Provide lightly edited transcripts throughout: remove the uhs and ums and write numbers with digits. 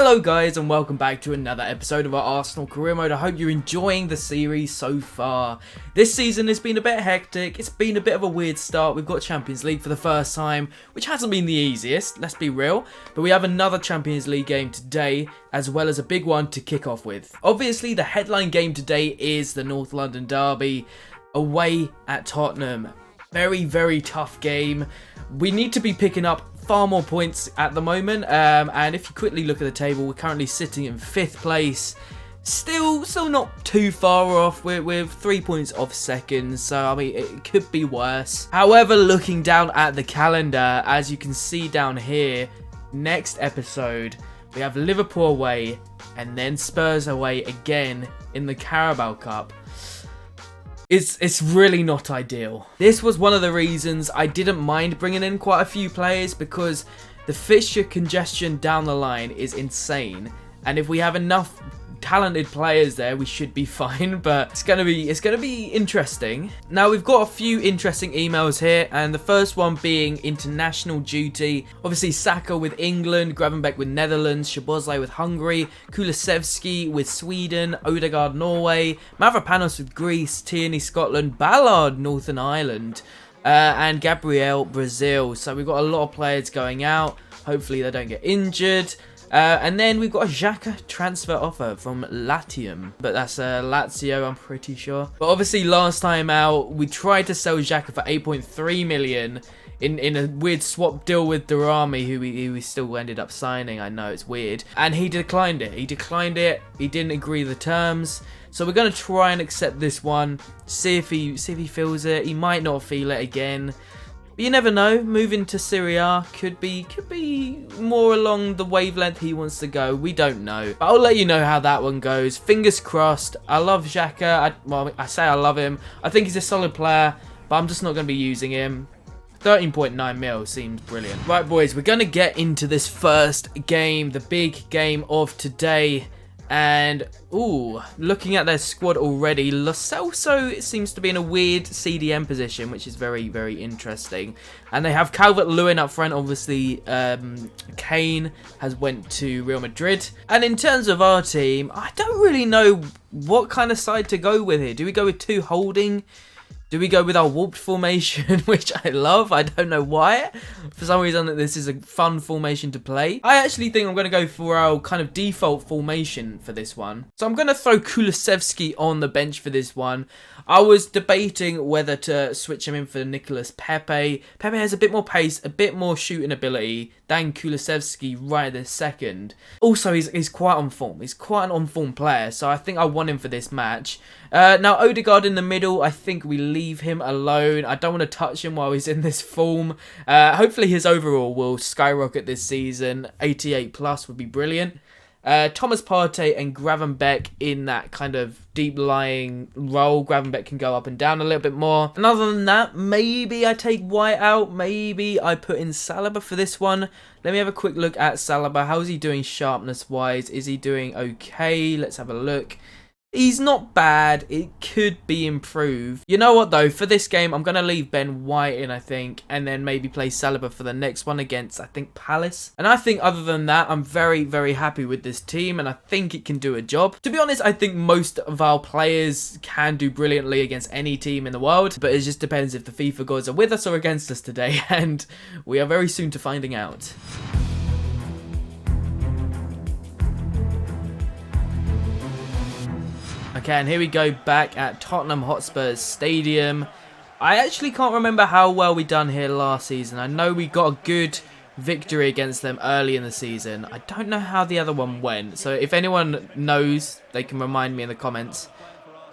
Hello guys and welcome back to another episode of our Arsenal career mode. I hope you're enjoying the series so far. This season has been a bit hectic, it's been a bit of a weird start. We've got Champions League for the first time, which hasn't been the easiest, let's be real. But we have another Champions League game today, as well as a big one to kick off with. Obviously the headline game today is the North London derby, away at Tottenham. Very, very tough game. We need to be picking up far more points at the moment, and if you quickly look at the table, we're currently sitting in 5th place. Still not too far off. We're 3 points off second, so I mean it could be worse. However, looking down at the calendar, as you can see down here, next episode we have Liverpool away and then Spurs away again in the Carabao Cup. It's really not ideal. This was one of the reasons I didn't mind bringing in quite a few players, because the fixture congestion down the line is insane. And if we have enough talented players there, we should be fine, but it's gonna be interesting. Now we've got a few interesting emails here, and the first one being international duty. Obviously Saka with England, Gravenberch with Netherlands, Szoboszlai with Hungary, Kulusevski with Sweden, Odegaard Norway, Mavropanos with Greece, Tierney Scotland, Ballard Northern Ireland, and Gabriel Brazil. So we've got a lot of players going out. Hopefully they don't get injured. And then we've got a Xhaka transfer offer from Latium, but that's Lazio, I'm pretty sure. But obviously last time out, we tried to sell Xhaka for 8.3 million in a weird swap deal with Durrami, who we still ended up signing. I know, it's weird. And he declined it. He didn't agree the terms. So we're going to try and accept this one, see if he feels it. He might not feel it again. But you never know, moving to Serie A could be more along the wavelength he wants to go. We don't know. But I'll let you know how that one goes. Fingers crossed. I love Xhaka. I say I love him. I think he's a solid player, but I'm just not going to be using him. 13.9 mil seems brilliant. Right, boys, we're going to get into this first game, the big game of today. And, ooh, looking at their squad already, Lo Celso seems to be in a weird CDM position, which is very, very interesting. And they have Calvert-Lewin up front, obviously. Kane has went to Real Madrid. And in terms of our team, I don't really know what kind of side to go with here. Do we go with 2 holding? Do we go with our warped formation, which I love? I don't know why. For some reason, this is a fun formation to play. I actually think I'm going to go for our kind of default formation for this one. So I'm going to throw Kulusevski on the bench for this one. I was debating whether to switch him in for Nicolas Pepe. Pepe has a bit more pace, a bit more shooting ability than Kulusevski right this second. Also, he's quite on form. He's quite an on-form player, so I think I want him for this match. Now, Odegaard in the middle, I think we leave him alone. I don't want to touch him while he's in this form. Hopefully his overall will skyrocket this season. 88 plus would be brilliant. Thomas Partey and Gravenberch in that kind of deep-lying role. Gravenberch can go up and down a little bit more. And other than that, maybe I take White out. Maybe I put in Saliba for this one. Let me have a quick look at Saliba. How's he doing sharpness-wise? Is he doing okay? Let's have a look. He's not bad. It could be improved. You know what, though? For this game, I'm going to leave Ben White in, I think, and then maybe play Saliba for the next one against, I think, Palace. And I think other than that, I'm very, very happy with this team, and I think it can do a job. To be honest, I think most of our players can do brilliantly against any team in the world, but it just depends if the FIFA gods are with us or against us today, and we are very soon to finding out. Okay, and here we go back at Tottenham Hotspur's stadium. I actually can't remember how well we done here last season. I know we got a good victory against them early in the season. I don't know how the other one went, so if anyone knows, they can remind me in the comments.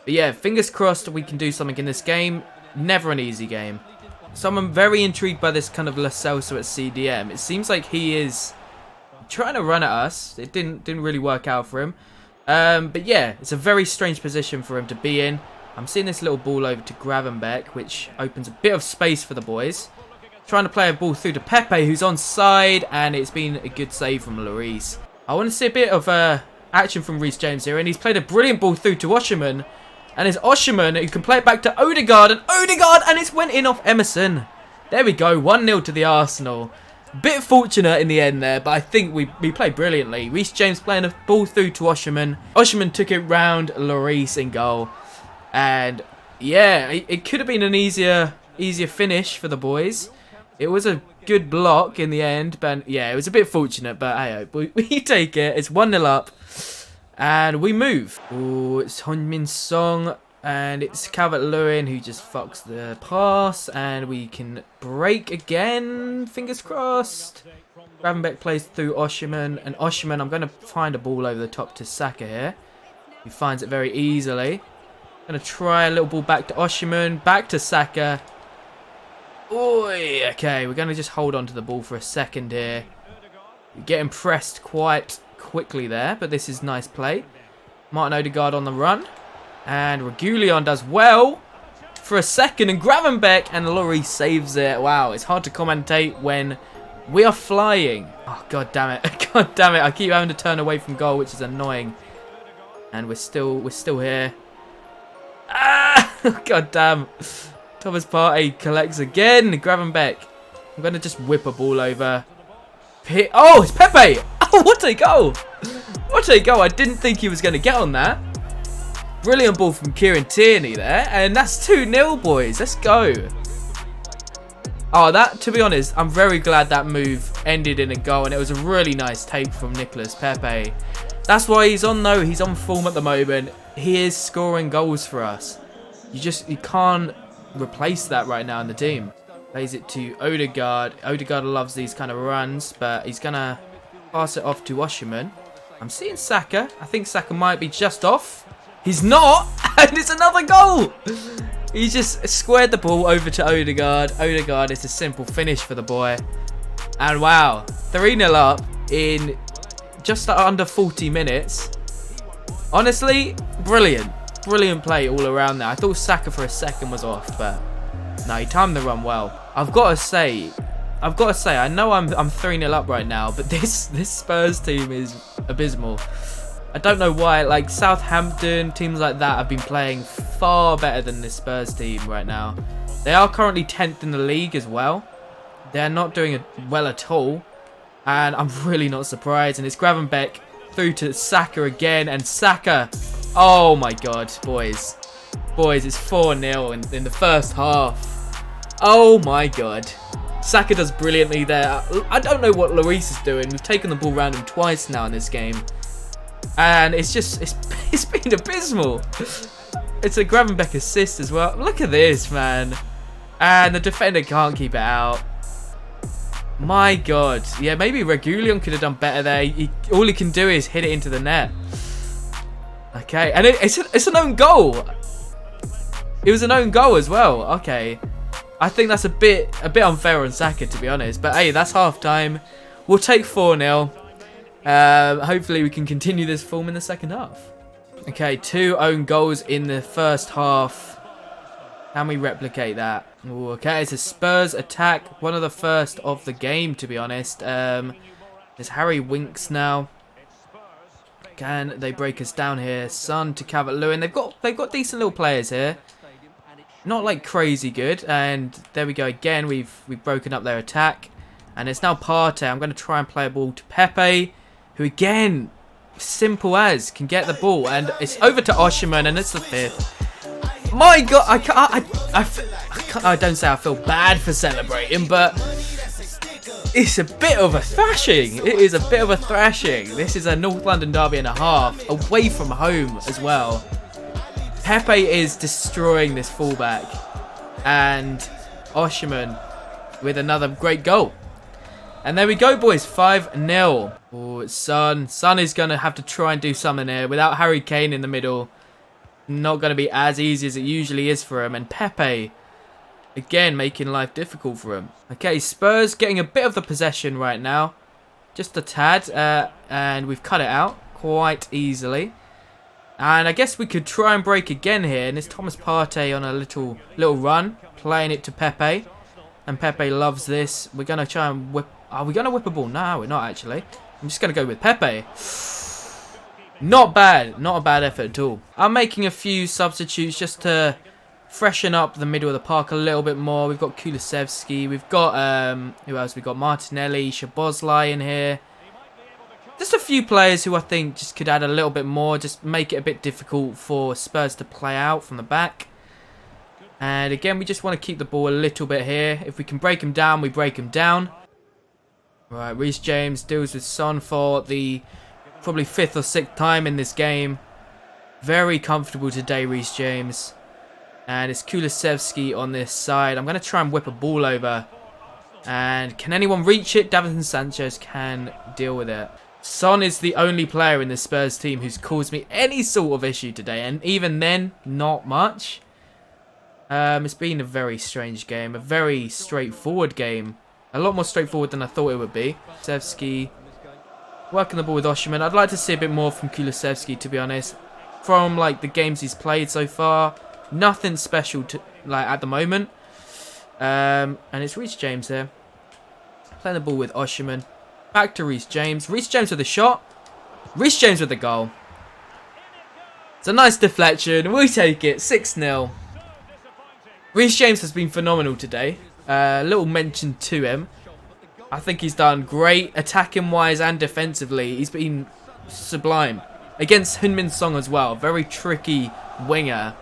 But yeah, fingers crossed we can do something in this game. Never an easy game. So I'm very intrigued by this kind of Lo Celso at CDM. It seems like he is trying to run at us. It didn't really work out for him. But yeah, it's a very strange position for him to be in. I'm seeing this little ball over to Gravenberch, which opens a bit of space for the boys. Trying to play a ball through to Pepe, who's onside, and it's been a good save from Lloris. I want to see a bit of action from Reece James here, and he's played a brilliant ball through to Osherman. And it's Osherman who can play it back to Odegaard, and it's went in off Emerson. There we go, 1-0 to the Arsenal. Bit fortunate in the end there, but I think we played brilliantly. Reece James playing a ball through to Osherman. Osherman took it round Lloris in goal. And yeah, it could have been an easier finish for the boys. It was a good block in the end, but yeah, it was a bit fortunate, but hey, we take it. It's 1-0 up. And we move. Oh, it's Heung-min Song. And it's Calvert-Lewin who just fucks the pass. And we can break again. Fingers crossed. Gravenberch plays through Osherman. And Osherman, I'm going to find a ball over the top to Saka here. He finds it very easily. Going to try a little ball back to Osherman. Back to Saka. Oi, okay, we're going to just hold on to the ball for a second here. We're getting pressed quite quickly there, but this is nice play. Martin Odegaard on the run. And Reguilon does well for a second, and Gravenberch and Lloris saves it. Wow, it's hard to commentate when we are flying. Oh, god damn it. God damn it. I keep having to turn away from goal, which is annoying. And we're still here. Ah! God damn. Thomas Partey collects again. Gravenberch. I'm going to just whip a ball over. Oh, it's Pepe. Oh, what a goal. What a goal. I didn't think he was going to get on that. Brilliant ball from Kieran Tierney there. And that's 2-0, boys. Let's go. Oh, that, to be honest, I'm very glad that move ended in a goal. And it was a really nice take from Nicolas Pepe. That's why he's on, though. He's on form at the moment. He is scoring goals for us. You can't replace that right now in the team. Plays it to Odegaard. Odegaard loves these kind of runs, but he's going to pass it off to Osherman. I'm seeing Saka. I think Saka might be just off. He's not, and it's another goal. He just squared the ball over to Odegaard. Odegaard, it's a simple finish for the boy. And wow, 3-0 up in just under 40 minutes. Honestly, brilliant. Brilliant play all around there. I thought Saka for a second was off, but no, he timed the run well. I've got to say, I know I'm 3-0 up right now, but this Spurs team is abysmal. I don't know why. Like Southampton, teams like that have been playing far better than this Spurs team right now. They are currently 10th in the league as well. They're not doing well at all, and I'm really not surprised. And it's Gravenberch through to Saka again, and Saka. Oh my god, boys. Boys, it's 4-0 in the first half. Oh my god. Saka does brilliantly there. I don't know what Lloris is doing. We've taken the ball around him twice now in this game. And it's been abysmal. It's a Gravenberch assist as well. Look at this, man. And the defender can't keep it out. My god. Yeah, maybe Reguilon could have done better there. All he can do is hit it into the net. Okay, and it's an own goal. It was an own goal as well. Okay. I think that's a bit unfair on Saka, to be honest. But hey, that's half time. We'll take 4-0. Hopefully we can continue this form in the second half. Okay, 2 own goals in the first half. Can we replicate that? Ooh, okay, it's a Spurs attack. One of the first of the game, to be honest. There's Harry Winks now. Can they break us down here? Son to Calvert-Lewin. They've got decent little players here. Not like crazy good. And there we go again. We've broken up their attack. And it's now Partey. I'm going to try and play a ball to Pepe, who again, simple as, can get the ball. And it's over to Osherman, and it's the 5th. My god, I don't say I feel bad for celebrating, but it's a bit of a thrashing. It is a bit of a thrashing. This is a North London derby and a half, away from home as well. Pepe is destroying this fullback, and Osherman with another great goal. And there we go, boys, 5-0. Oh, it's Son. Son is going to have to try and do something here without Harry Kane in the middle. Not going to be as easy as it usually is for him. And Pepe, again, making life difficult for him. Okay, Spurs getting a bit of the possession right now. Just a tad. And we've cut it out quite easily. And I guess we could try and break again here. And it's Thomas Partey on a little run, playing it to Pepe. And Pepe loves this. We're going to try and whip. Are we going to whip a ball? No, we're not actually. I'm just going to go with Pepe. Not bad. Not a bad effort at all. I'm making a few substitutes just to freshen up the middle of the park a little bit more. We've got Kulusevski. We've got, who else? We've got Martinelli, Szoboszlai in here. Just a few players who I think just could add a little bit more, just make it a bit difficult for Spurs to play out from the back. And again, we just want to keep the ball a little bit here. If we can break him down, we break him down. Right, Reece James deals with Son for the probably 5th or 6th time in this game. Very comfortable today, Reece James. And it's Kulusevski on this side. I'm going to try and whip a ball over. And can anyone reach it? Davinson Sanchez can deal with it. Son is the only player in the Spurs team who's caused me any sort of issue today. And even then, not much. It's been a very strange game. A very straightforward game. A lot more straightforward than I thought it would be. Kulusevski working the ball with Osimhen. I'd like to see a bit more from Kulusevski, to be honest. From like the games he's played so far, nothing special to like at the moment. And it's Reece James here. Playing the ball with Osimhen. Back to Reece James. Reece James with a shot. Reece James with the goal. It's a nice deflection. We take it. 6-0. Reece James has been phenomenal today. Little mention to him. I think he's done great attacking wise and defensively. He's been sublime. Against Heung-min Son as well. Very tricky winger.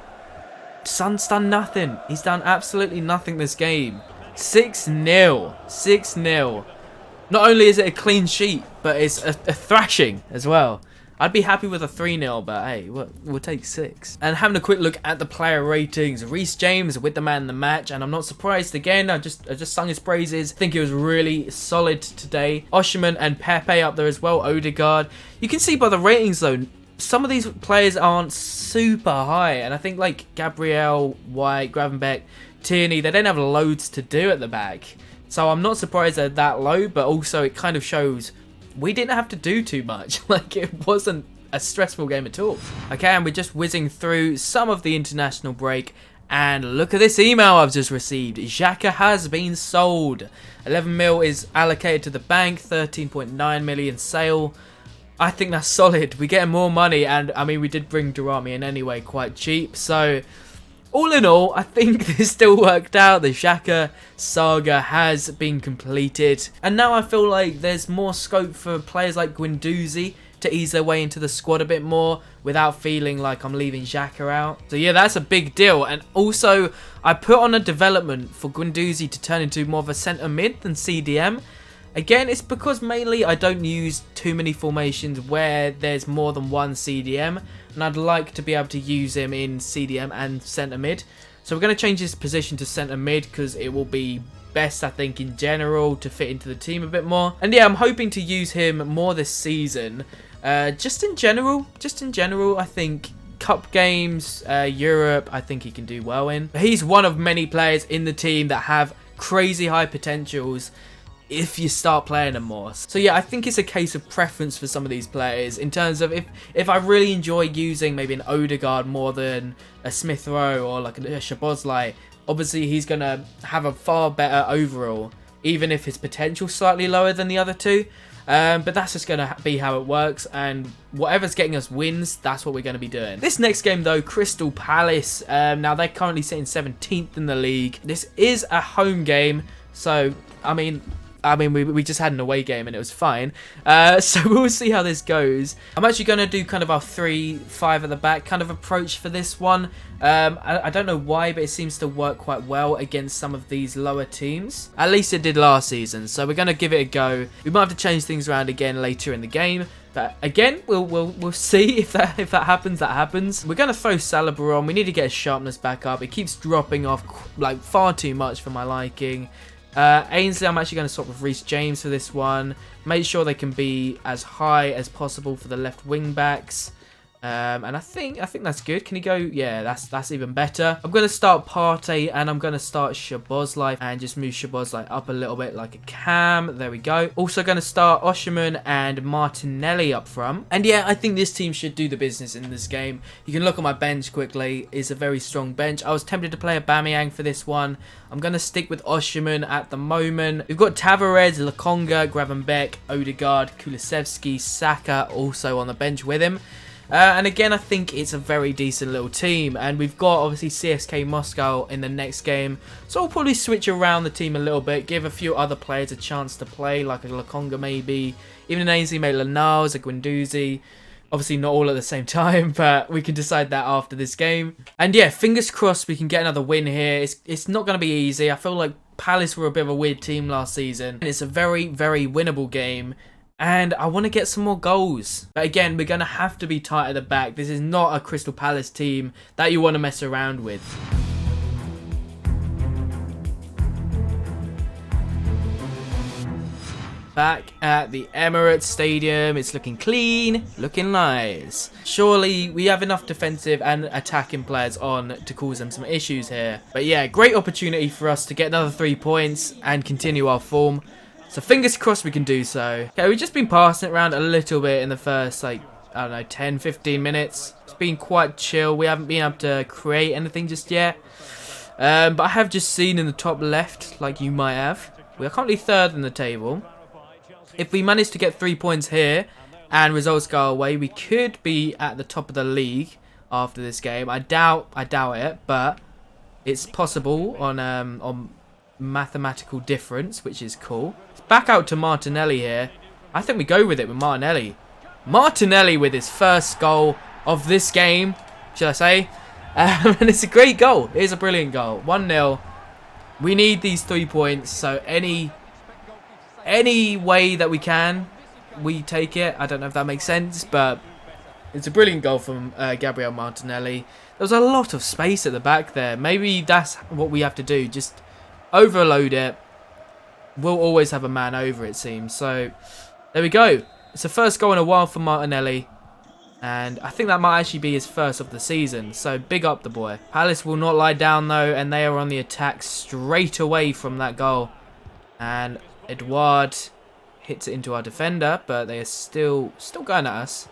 Son's done nothing. He's done absolutely nothing this game. 6-0. 6-0. Not only is it a clean sheet, but it's a thrashing as well. I'd be happy with a 3-0, but hey, we'll take 6. And having a quick look at the player ratings, Reece James with the man in the match, and I'm not surprised again. I just sung his praises. I think he was really solid today. Osimhen and Pepe up there as well. Odegaard. You can see by the ratings though, some of these players aren't super high, and I think like Gabriel, White, Gravenberch, Tierney, they don't have loads to do at the back. So I'm not surprised they're that low, but also it kind of shows we didn't have to do too much. Like, it wasn't a stressful game at all. Okay, and we're just whizzing through some of the international break. And look at this email I've just received. Xhaka has been sold. 11 mil is allocated to the bank. 13.9 million sale. I think that's solid. We're getting more money. And, I mean, we did bring Durami in anyway quite cheap. So, all in all, I think this still worked out. The Xhaka saga has been completed. And now I feel like there's more scope for players like Guendouzi to ease their way into the squad a bit more without feeling like I'm leaving Xhaka out. So yeah, that's a big deal. And also, I put on a development for Guendouzi to turn into more of a centre mid than CDM. Again, it's because mainly I don't use too many formations where there's more than one CDM, and I'd like to be able to use him in CDM and centre mid. So we're going to change his position to centre mid because it will be best, I think, in general to fit into the team a bit more. And yeah, I'm hoping to use him more this season. Just in general, I think cup games, Europe, I think he can do well in. But he's one of many players in the team that have crazy high potentials if you start playing them more. So yeah, I think it's a case of preference for some of these players in terms of if I really enjoy using maybe an Odegaard more than a Smith Rowe or like a Szoboszlai, obviously he's going to have a far better overall, even if his potential's slightly lower than the other two. But that's just going to be how it works, and whatever's getting us wins, that's what we're going to be doing. This next game though, Crystal Palace, now they're currently sitting 17th in the league. This is a home game, so I mean we just had an away game and it was fine. So we'll see how this goes. I'm actually going to do kind of our 3-5 at the back kind of approach for this one. I don't know why, but it seems to work quite well against some of these lower teams. At least it did last season, so we're going to give it a go. We might have to change things around again later in the game. But again, we'll see if that happens. That happens. We're going to throw Saliba on. We need to get his sharpness back up. It keeps dropping off like far too much for my liking. Ainsley, I'm actually going to swap with Reece James for this one. Make sure they can be as high as possible for the left wing backs. And I think that's good. Can he go? Yeah, that's even better. I'm going to start Partey and I'm going to start Szoboszlai and just move Szoboszlai up a little bit like a cam. There we go. Also going to start Osimhen and Martinelli up front. And yeah, I think this team should do the business in this game. You can look at my bench quickly. It's a very strong bench. I was tempted to play Aubameyang for this one. I'm going to stick with Osimhen at the moment. We've got Tavares, Lokonga, Gravenberch, Odegaard, Kulusevski, Saka also on the bench with him. And again, I think it's a very decent little team. And we've got, obviously, CSK Moscow in the next game. So I'll probably switch around the team a little bit. Give a few other players a chance to play, like a Lakonga maybe. Even an AZ Maitland-Niles, a Guendouzi. Obviously not all at the same time, but we can decide that after this game. And yeah, fingers crossed we can get another win here. It's not going to be easy. I feel like Palace were a bit of a weird team last season. And it's a very, very winnable game. And I want to get some more goals. But again, we're going to have to be tight at the back. This is not a Crystal Palace team that you want to mess around with. Back at the Emirates Stadium, it's looking clean, looking nice. Surely we have enough defensive and attacking players on to cause them some issues here. But yeah, great opportunity for us to get another 3 points and continue our form. So fingers crossed we can do so. Okay, we've just been passing it around a little bit in the first, like, I don't know, 10, 15 minutes. It's been quite chill. We haven't been able to create anything just yet. But I have just seen in the top left, like you might have, we are currently 3rd in the table. If we manage to get 3 points here and results go away, we could be at the top of the league after this game. I doubt it, but it's possible on mathematical difference, which is cool. It's back out to Martinelli here. I think we go with it with Martinelli. Martinelli with his first goal of this game, shall I say. And it's a great goal. It is a brilliant goal. 1-0. We need these 3 points, so any way that we can, we take it. I don't know if that makes sense, but it's a brilliant goal from Gabriel Martinelli. There was a lot of space at the back there. Maybe that's what we have to do. Just overload it. We'll always have a man over, it seems. So, there we go. It's the first goal in a while for Martinelli. And I think that might actually be his first of the season. So, big up the boy. Palace will not lie down, though. And they are on the attack straight away from that goal. And Edouard hits it into our defender, but they are still going at us.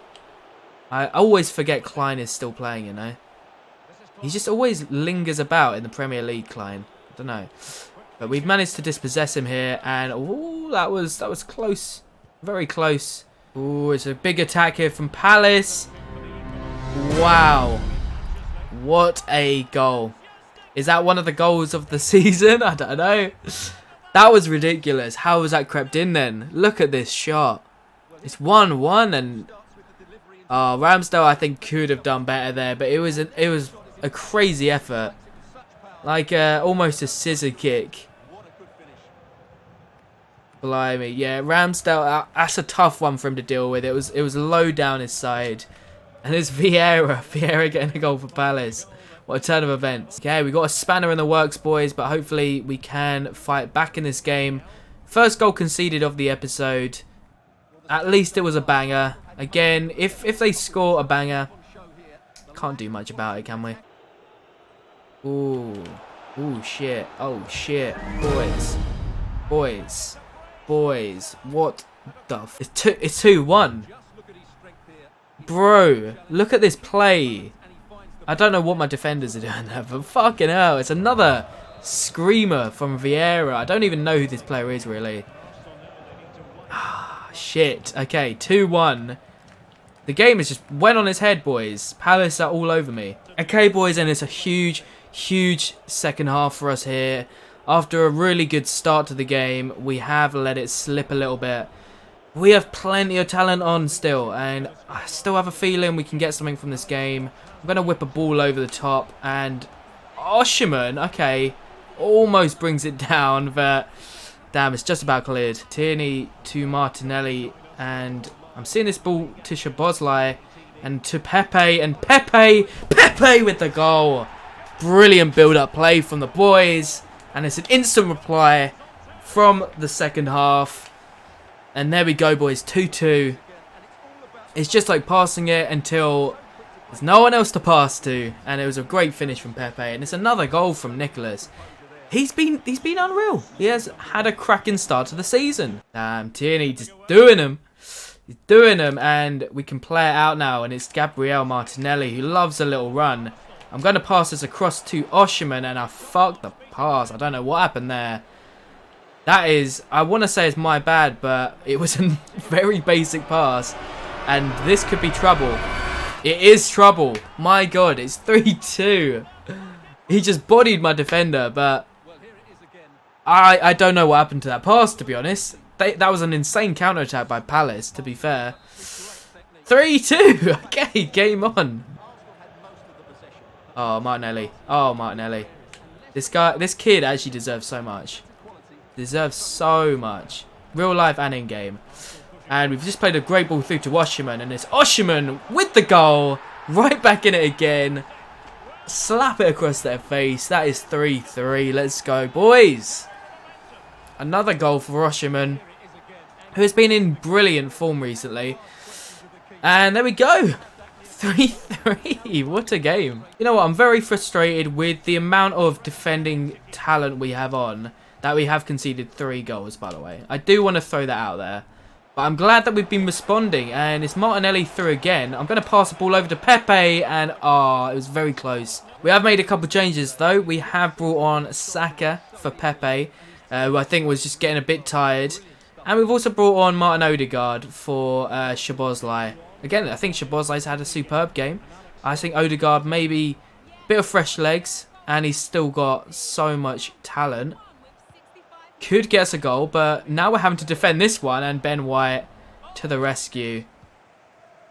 I always forget Klein is still playing, you know. He just always lingers about in the Premier League, Klein. I don't know. But we've managed to dispossess him here, and ooh, that was close. Very close. Ooh, it's a big attack here from Palace. Wow. What a goal. Is that one of the goals of the season? I don't know. That was ridiculous. How was that crept in then? Look at this shot. It's 1-1 and Ramsdale I think could have done better there, but it was a crazy effort. Like almost a scissor kick. Blimey. Yeah, Ramsdale, that's a tough one for him to deal with. It was low down his side. And it's Vieira getting a goal for Palace. What a turn of events. Okay, we got a spanner in the works, boys, but hopefully we can fight back in this game. First goal conceded of the episode. At least it was a banger. Again, if they score a banger, can't do much about it, can we? Ooh. Ooh, shit. Oh, shit. Boys. What the f... It's 2-1. Bro, look at this play. I don't know what my defenders are doing there, but fucking hell, it's another screamer from Vieira. I don't even know who this player is, really. Ah, shit. Okay, 2-1. The game has just went on its head, boys. Palace are all over me. Okay, boys, and it's a huge second half for us here. After a really good start to the game, we have let it slip a little bit. We have plenty of talent on still, and I still have a feeling we can get something from this game. I'm going to whip a ball over the top, and Oshiman, okay, almost brings it down, but damn, it's just about cleared. Tierney to Martinelli, and I'm seeing this ball to Szoboszlai, and to Pepe, and Pepe with the goal. Brilliant build-up play from the boys, and it's an instant reply from the second half. And there we go, boys, 2-2. It's just like passing it until there's no one else to pass to. And it was a great finish from Pepe. And it's another goal from Nicholas. He's been unreal. He has had a cracking start to the season. Tierney just doing him. He's doing him. And we can play it out now. And it's Gabriel Martinelli who loves a little run. I'm going to pass this across to Oshiman. And I fucked the pass. I don't know what happened there. That is, I want to say it's my bad, but it was a very basic pass. And this could be trouble. It is trouble. My God, it's 3-2. He just bodied my defender, but I don't know what happened to that pass, to be honest. That was an insane counter-attack by Palace, to be fair. 3-2. Okay, game on. Oh, Martinelli. Oh, Martinelli. This kid actually deserves so much. Deserves so much. Real life and in game. And we've just played a great ball through to Osherman. And it's Osherman with the goal. Right back in it again. Slap it across their face. That is 3-3. Let's go, boys. Another goal for Osherman, who has been in brilliant form recently. And there we go. 3-3. What a game. You know what? I'm very frustrated with the amount of defending talent we have on. That we have conceded 3 goals, by the way. I do want to throw that out there. But I'm glad that we've been responding. And it's Martinelli through again. I'm going to pass the ball over to Pepe. And, it was very close. We have made a couple changes, though. We have brought on Saka for Pepe, who I think was just getting a bit tired. And we've also brought on Martin Odegaard for Szoboszlai. Again, I think Szoboszlai's had a superb game. I think Odegaard maybe a bit of fresh legs. And he's still got so much talent. Could get us a goal, but now we're having to defend this one, and Ben White to the rescue.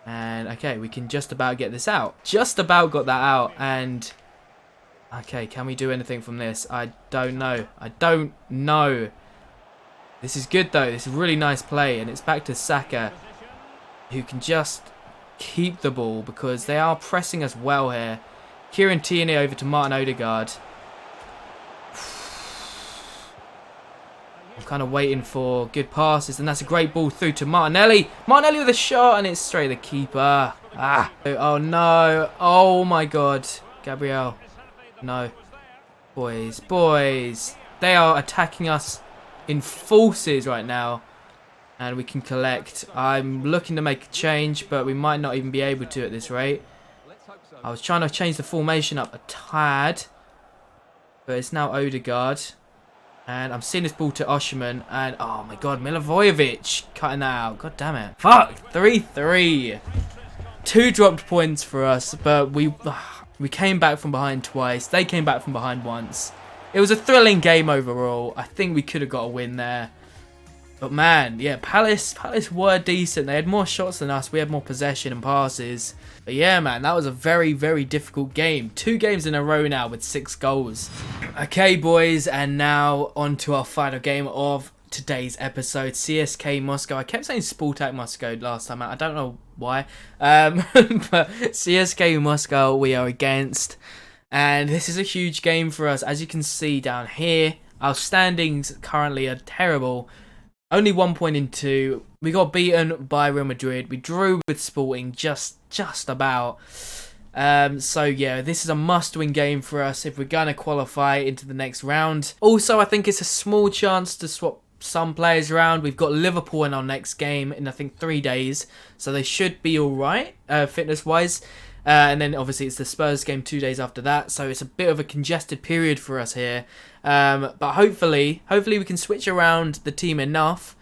And, okay, we can just about get this out. Just about got that out, and... Okay, can we do anything from this? I don't know. I don't know. This is good, though. This is really nice play, and it's back to Saka, who can just keep the ball, because they are pressing us well here. Kieran Tierney over to Martin Odegaard. I'm kind of waiting for good passes, and that's a great ball through to Martinelli. Martinelli with a shot, and it's straight to the keeper. Oh no. Oh my God. Gabriel. No. Boys. They are attacking us in forces right now, and we can collect. I'm looking to make a change, but we might not even be able to at this rate. I was trying to change the formation up a tad, but it's now Odegaard. And I'm seeing this ball to Osherman. And, oh my God, Milivojevic cutting that out. God damn it. Fuck. 3-3. 2 dropped points for us. But we came back from behind twice. They came back from behind once. It was a thrilling game overall. I think we could have got a win there. But man, yeah, Palace were decent. They had more shots than us. We had more possession and passes. But yeah, man, that was a very, very difficult game. 2 games in a row now with 6 goals. Okay, boys, and now on to our final game of today's episode. CSK Moscow. I kept saying Spartak Moscow last time out. I don't know why. But CSK Moscow we are against. And this is a huge game for us. As you can see down here, our standings currently are terrible. Only 1 point in 2. We got beaten by Real Madrid. We drew with Sporting just about. So yeah, this is a must-win game for us if we're going to qualify into the next round. Also, I think it's a small chance to swap some players around. We've got Liverpool in our next game in, I think, 3 days. So they should be alright, fitness-wise. And then obviously it's the Spurs game 2 days after that. So it's a bit of a congested period for us here. But hopefully we can switch around the team enough,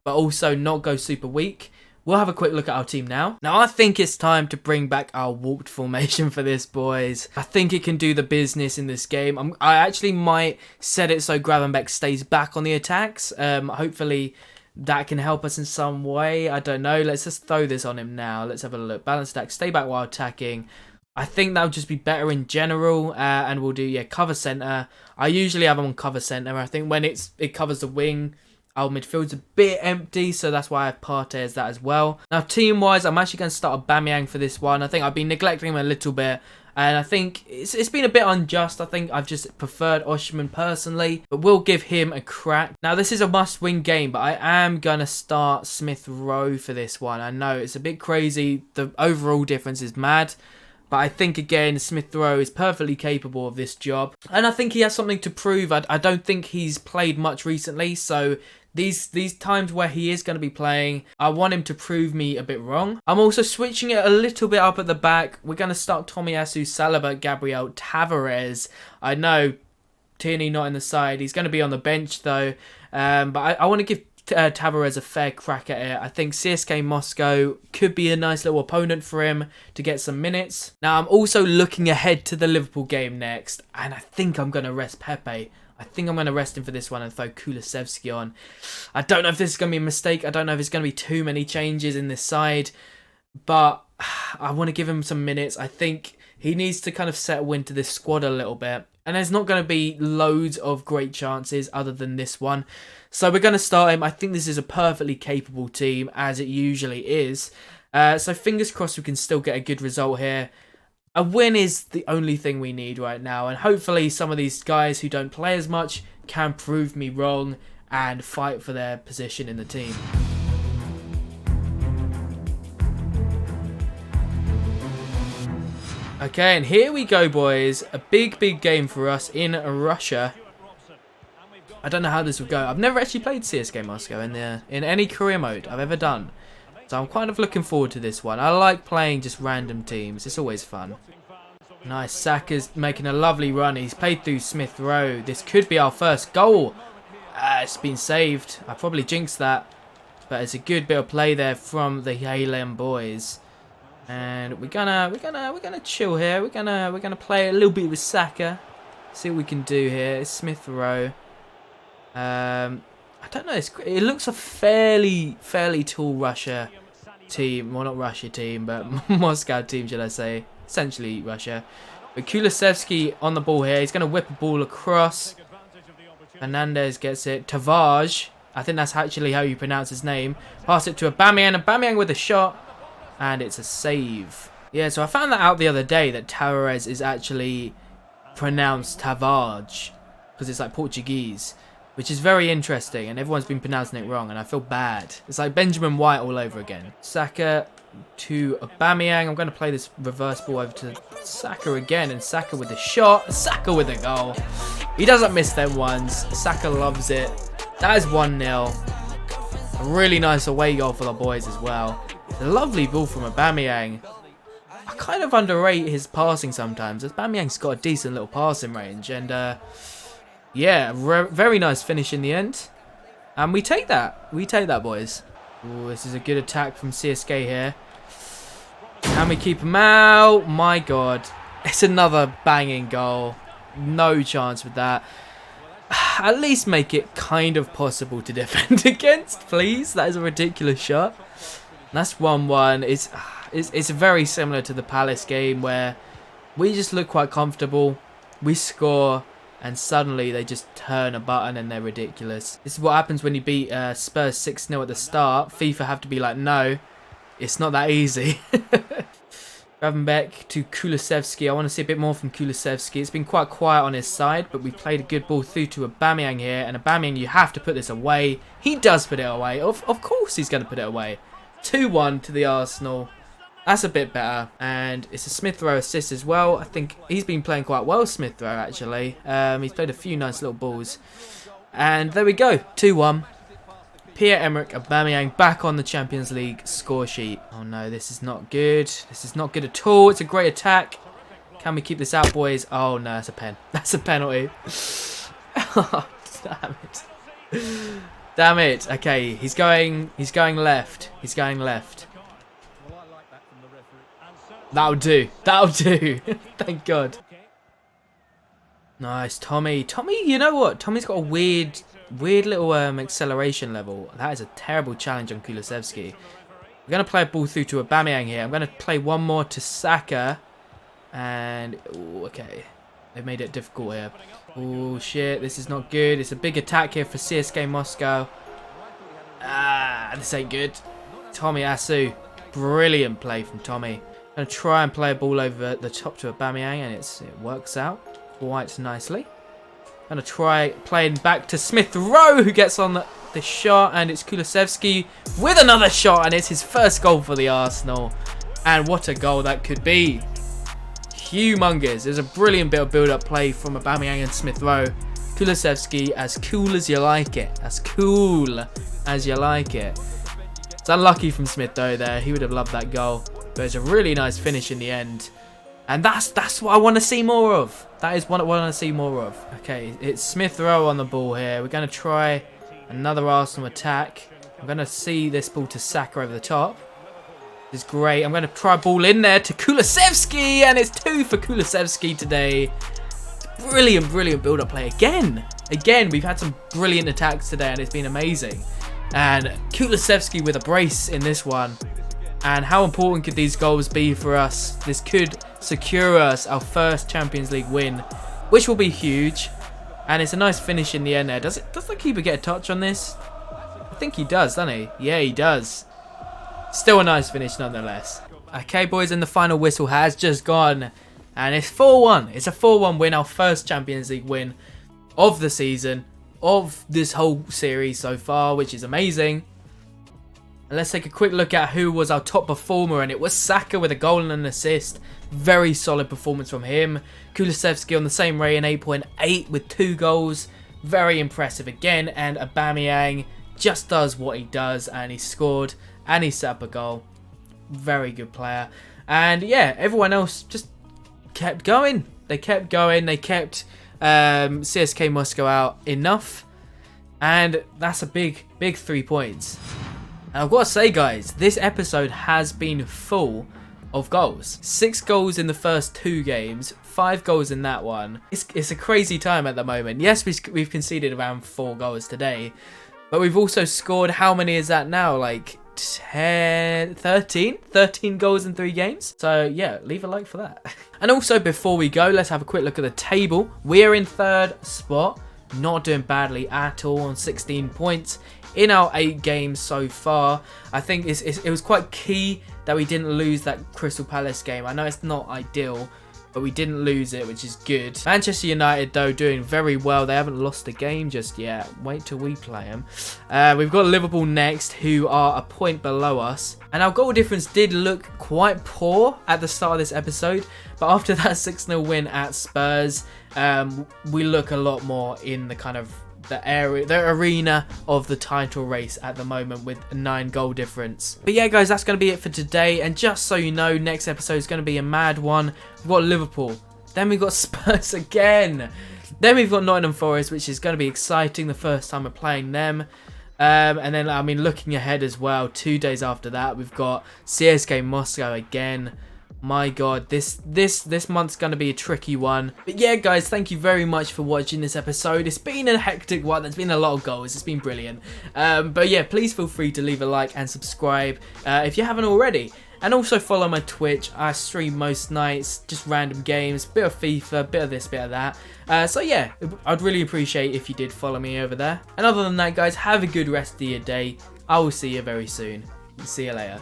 but also not go super weak. We'll have a quick look at our team now. Now, I think it's time to bring back our warped formation for this, boys. I think it can do the business in this game. I actually might set it so Gravenberch stays back on the attacks. Hopefully that can help us in some way. I don't know. Let's just throw this on him now. Let's have a look. Balance attack. Stay back while attacking. I think that would just be better in general. And we'll do, cover centre. I usually have him on cover centre. I think when it covers the wing, our midfield's a bit empty, so that's why I have Partey as that as well. Now, team-wise, I'm actually going to start Aubameyang for this one. I think I've been neglecting him a little bit, and I think it's been a bit unjust. I think I've just preferred Osherman personally, but we'll give him a crack. Now, this is a must-win game, but I am going to start Smith Rowe for this one. I know it's a bit crazy. The overall difference is mad. But I think, again, Smith Rowe is perfectly capable of this job. And I think he has something to prove. I don't think he's played much recently. So these times where he is going to be playing, I want him to prove me a bit wrong. I'm also switching it a little bit up at the back. We're going to start Tomiyasu, Saliba, Gabriel, Tavares. I know Tierney not in the side. He's going to be on the bench, though. But I want to give Tavares a fair crack at it. I think CSK Moscow could be a nice little opponent for him to get some minutes. Now, I'm also looking ahead to the Liverpool game next, and I think I'm going to rest Pepe. I think I'm going to rest him for this one and throw Kulusevski on. I don't know if this is going to be a mistake. I don't know if it's going to be too many changes in this side, but I want to give him some minutes. I think he needs to kind of settle into this squad a little bit. And there's not going to be loads of great chances other than this one. So we're going to start him. I think this is a perfectly capable team, as it usually is. So fingers crossed we can still get a good result here. A win is the only thing we need right now. And hopefully some of these guys who don't play as much can prove me wrong and fight for their position in the team. Okay, and here we go, boys. A big game for us in Russia. I don't know how this will go. I've never actually played CSK Moscow in any career mode I've ever done. So I'm kind of looking forward to this one. I like playing just random teams. It's always fun. Nice. Saka's making a lovely run. He's played through Smith Rowe. This could be our first goal. It's been saved. I probably jinxed that. But it's a good bit of play there from the Halem boys. And we're gonna chill here. We're gonna play a little bit with Saka. See what we can do here. It's Smith Rowe. I don't know. It looks a fairly tall Russia team. Well, not Russia team, but Moscow team, should I say? Essentially Russia. But Kulusevski on the ball here. He's gonna whip a ball across. Hernandez gets it. Tavares. I think that's actually how you pronounce his name. Pass it to Aubameyang. Aubameyang with a shot. And it's a save. Yeah, so I found that out the other day that Tavares is actually pronounced Tavares because it's like Portuguese, which is very interesting, and everyone's been pronouncing it wrong, and I feel bad. It's like Benjamin White all over again. Saka to Aubameyang. I'm going to play this reverse ball over to Saka again, and Saka with the shot. Saka with the goal. He doesn't miss them ones. Saka loves it. That is 1-0. A really nice away goal for the boys as well. A lovely ball from Aubameyang. I kind of underrate his passing sometimes. Aubameyang's got a decent little passing range. And yeah, very nice finish in the end. And we take that. We take that, boys. Ooh, this is a good attack from CSK here. Can we keep him out? My God. It's another banging goal. No chance with that. At least make it kind of possible to defend against, please. That is a ridiculous shot. That's 1-1. It's very similar to the Palace game where we just look quite comfortable. We score and suddenly they just turn a button and they're ridiculous. This is what happens when you beat Spurs 6-0 at the start. FIFA have to be like, no, it's not that easy. Gravenbeck to Kulusevski. I want to see a bit more from Kulusevski. It's been quite quiet on his side, but we played a good ball through to Aubameyang here. And Aubameyang, you have to put this away. He does put it away. Of course he's going to put it away. 2-1 to the Arsenal. That's a bit better. And it's a Smith Rowe assist as well. I think he's been playing quite well, Smith Rowe, actually. He's played a few nice little balls. And there we go. 2-1. Pierre-Emerick Aubameyang back on the Champions League score sheet. Oh no, this is not good. This is not good at all. It's a great attack. Can we keep this out, boys? Oh no, that's a pen. That's a penalty. Oh, damn it. Damn it. Okay, he's going left. He's going left. That'll do. That'll do. Thank God. Nice, Tommy. Tommy, you know what? Tommy's got a weird little acceleration level. That is a terrible challenge on Kulusevski. We're going to play a ball through to Aubameyang here. I'm going to play one more to Saka. And, ooh, okay. They've made it difficult here. Oh, shit. This is not good. It's a big attack here for CSK Moscow. Ah, this ain't good. Tommy Asu. Brilliant play from Tommy. I'm going to try and play a ball over the top to Aubameyang, and it works out quite nicely. I'm going to try playing back to Smith Rowe, who gets on the shot, and it's Kulusevski with another shot, and it's his first goal for the Arsenal. And what a goal that could be. Humongous. There's a brilliant bit of build-up play from Aubameyang and Smith Rowe. Kulusevski, as cool as you like it. As cool as you like it. It's unlucky from Smith though there. He would have loved that goal. But it's a really nice finish in the end. And that's what I want to see more of. That is what I want to see more of. Okay, it's Smith Rowe on the ball here. We're going to try Another Arsenal attack. I'm going to see this ball to Saka over the top. This is great. I'm going to try ball in there to Kulusevski, and it's 2 for Kulusevski today. Brilliant, brilliant build-up play again. Again, we've had some brilliant attacks today, and it's been amazing. And Kulusevski with a brace in this one. And how important could these goals be for us? This could secure us our first Champions League win, which will be huge. And it's a nice finish in the end there. Does the keeper get a touch on this? I think he does, doesn't he? Yeah, he does. Still a nice finish nonetheless. Okay, boys, and the final whistle has just gone. And it's 4-1. It's a 4-1 win, our first Champions League win of the season, of this whole series so far, which is amazing. And let's take a quick look at who was our top performer, and it was Saka with a goal and an assist. Very solid performance from him. Kulusevski on the same rate, an 8.8 with 2 goals. Very impressive again, and Aubameyang just does what he does, and he scored and he set up a goal. Very good player. And yeah, everyone else just kept going. They kept going. They kept CSK Moscow out enough, and that's a big 3 points. And I've got to say, guys, this episode has been full of goals. 6 goals in the first 2 games, 5 goals in that one. It's a crazy time at the moment. Yes, we've conceded around 4 goals today, but we've also scored, how many is that now? Like 13 goals in 3 games. So yeah, leave a like for that. And also, before we go, let's have a quick look at the table. We are in 3rd spot, not doing badly at all, on 16 points in our 8 games so far. I think it was quite key that we didn't lose that Crystal Palace game. I know it's not ideal, but we didn't lose it, which is good. Manchester United, though, doing very well. They haven't lost a game just yet. Wait till we play them. We've got Liverpool next, who are a point below us. And our goal difference did look quite poor at the start of this episode, but after that 6-0 win at Spurs, we look a lot more in the kind of the arena of the title race at the moment, with a 9 goal difference. But yeah, guys, that's going to be it for today. And just so you know, next episode is going to be a mad one. We've got Liverpool, then we've got Spurs again, then we've got Nottingham Forest, which is going to be exciting, the first time we're playing them. And then, I mean, looking ahead as well, 2 days after that, we've got CSK Moscow again. My God, this month's going to be a tricky one. But yeah, guys, thank you very much for watching this episode. It's been a hectic one. There's been a lot of goals. It's been brilliant. But yeah, please feel free to leave a like and subscribe if you haven't already. And also follow my Twitch. I stream most nights, just random games, bit of FIFA, bit of this, bit of that. So yeah, I'd really appreciate if you did follow me over there. And other than that, guys, have a good rest of your day. I will see you very soon. See you later.